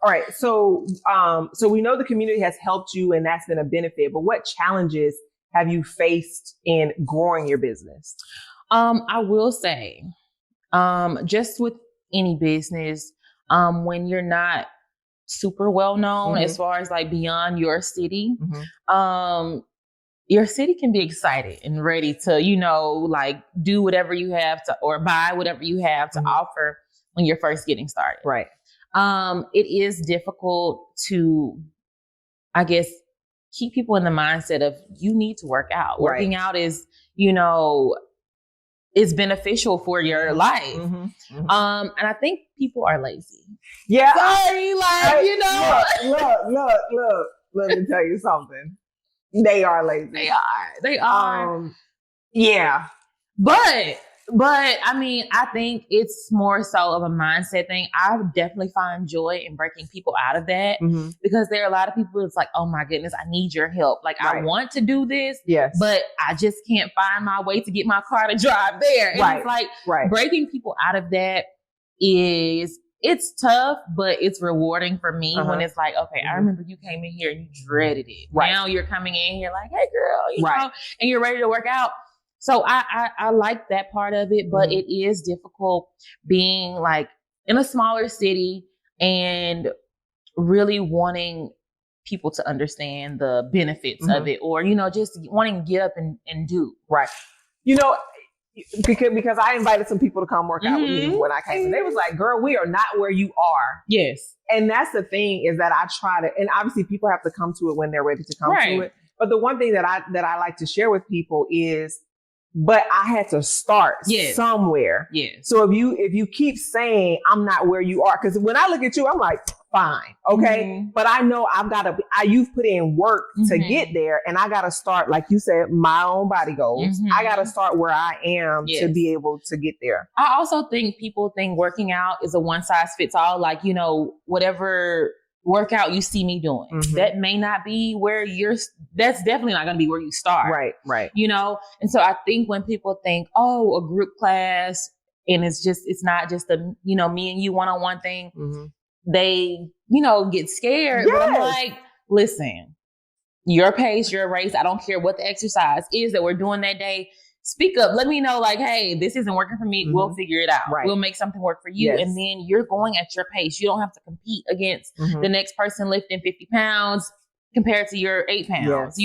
All right. So we know the community has helped you and that's been a benefit, but what challenges have you faced in growing your business? I will say, just with any business, when you're not super well known as far as like beyond your city, your city can be excited and ready to, like do whatever you have to, or buy whatever you have to offer when you're first getting started. Right. It is difficult to, I guess, keep people in the mindset of you need to work out. Working out is, is beneficial for your life. And I think people are lazy. Yeah. Sorry, Look, let me tell you something. They are lazy. They are. Yeah. But I mean, I think it's more so of a mindset thing. I definitely find joy in breaking people out of that because there are a lot of people it's like, oh my goodness, I need your help. Like I want to do this, but I just can't find my way to get my car to drive there. And it's like breaking people out of that it's tough, but it's rewarding for me when it's like, okay, I remember you came in here and you dreaded it. Now you're coming in here like, hey girl, you know, and you're ready to work out. So I like that part of it, but it is difficult being like in a smaller city and really wanting people to understand the benefits of it or, just wanting to get up and do. Right. Because I invited some people to come work out with me when I came. And they was like, girl, we are not where you are. Yes. And that's the thing is that I try to, and obviously people have to come to it when they're ready to come to it. But the one thing that I like to share with people is, but I had to start somewhere. Yes. So if you keep saying I'm not where you are, because when I look at you, I'm like, fine, okay. But I know you've put in work to get there, and I gotta start, like you said, my own body goals. I gotta start where I am to be able to get there. I also think people think working out is a one size fits all. Like whatever workout you see me doing. That may not be where that's definitely not going to be where you start. Right. And so I think when people think, oh, a group class, and it's not just a, me and you one-on-one thing, they, get scared. But I'm like, listen, your pace, your race, I don't care what the exercise is that we're doing that day. Speak up. Let me know, like, hey, this isn't working for me. We'll figure it out. We'll make something work for you. And then you're going at your pace. You don't have to compete against the next person lifting 50 pounds compared to your 8 pounds,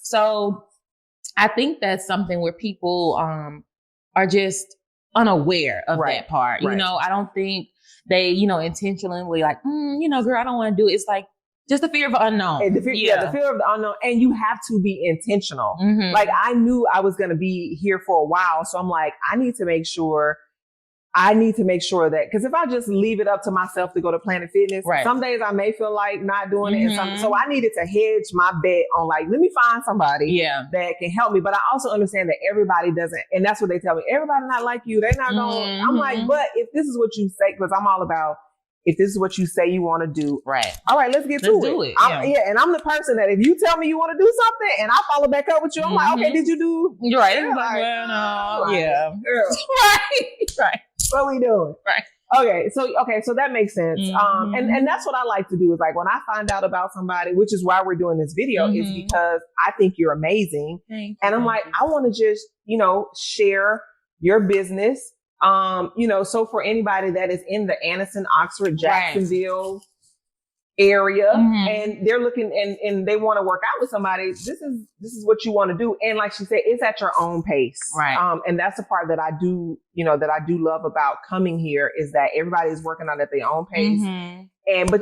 So I think that's something where people are just unaware of that part. I don't think they, intentionally like, girl, I don't want to do it. It's like, just the fear of the unknown. And the fear of the unknown. And you have to be intentional. Like I knew I was going to be here for a while. So I'm like, I need to make sure that, because if I just leave it up to myself to go to Planet Fitness, some days I may feel like not doing it. And so I needed to hedge my bet on like, let me find somebody that can help me. But I also understand that everybody doesn't. And that's what they tell me. Everybody not like you. They're not going. I'm like, but if this is what you say, because I'm all about, if this is what you say you want to do, all right, let's get to it. Do it. And I'm the person that if you tell me you want to do something and I follow back up with you, I'm like, okay, did you do? You're right. Yeah, like, well, no. Right. What we doing? Right. Okay. So that makes sense. And that's what I like to do is like when I find out about somebody, which is why we're doing this video, is because I think you're amazing. And I'm like, I want to just, share your business. So for anybody that is in the Anniston, Oxford, Jacksonville area and they're looking and they want to work out with somebody, this is what you want to do. And like she said, it's at your own pace. Right. And that's the part that I do love about coming here is that everybody is working out at their own pace. And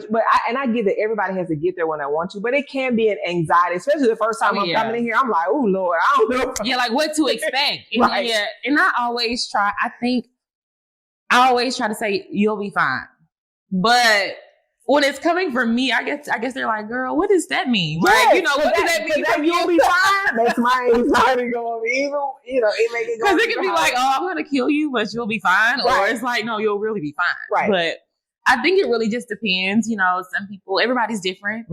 I get that everybody has to get there when they want to, but it can be an anxiety, especially the first time I'm coming in here. I'm like, oh Lord, I don't know. Yeah, like what to expect. And I always try to say you'll be fine, but when it's coming from me, I guess they're like, girl, what does that mean? Right? What does that mean? That you'll be fine. That's my anxiety going even. It make it go. Because it can be like, oh, I'm gonna kill you, but you'll be fine, or it's like, no, you'll really be fine. Right. But I think it really just depends. Some people, everybody's different.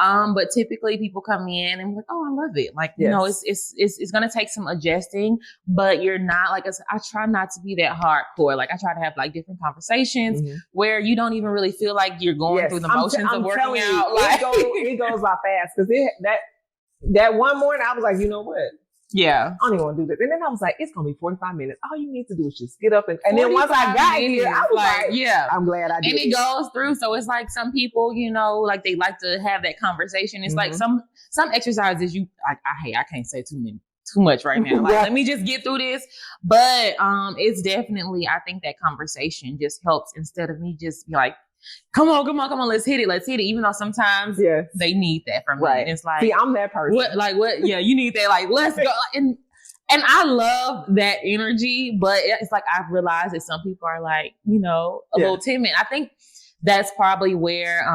But typically people come in and like, oh, I love it. Like, you know, it's going to take some adjusting, but you're not like, I try not to be that hardcore. Like I try to have like different conversations where you don't even really feel like you're going through the motions of working out. Like it goes by fast. Cause that one morning I was like, you know what? Yeah. I don't even want to do this. And then I was like, it's going to be 45 minutes. All you need to do is just get up. And then once I got here, I was like, yeah, I'm glad I did. And it goes through. So it's like some people, you know, like they like to have that conversation. It's like some exercises I can't say too much right now. Like, let me just get through this. But it's definitely, I think that conversation just helps instead of me just be like, come on, let's hit it. Even though sometimes they need that from me. Right. And it's like, see, I'm that person. What? Yeah, you need that. Like, let's go. And I love that energy, but it's like I've realized that some people are like, you know, a little timid. I think that's probably where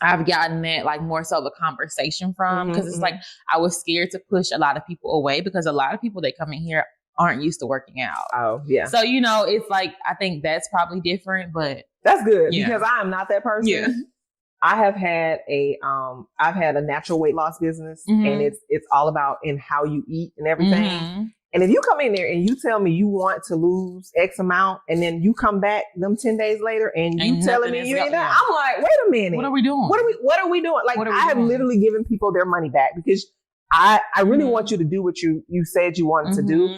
I've gotten that like more so of a conversation from, because it's like I was scared to push a lot of people away because a lot of people that come in here aren't used to working out. Oh, yeah. So, you know, it's like, I think that's probably different, but that's good because I am not that person. Yeah. I have had I've had a natural weight loss business and it's all about in how you eat and everything. And if you come in there and you tell me you want to lose X amount and then you come back them 10 days later and you telling me you ain't there, I'm like, wait a minute. What are we doing? What are we doing? Like I have literally given people their money back because I really want you to do what you said you wanted to do.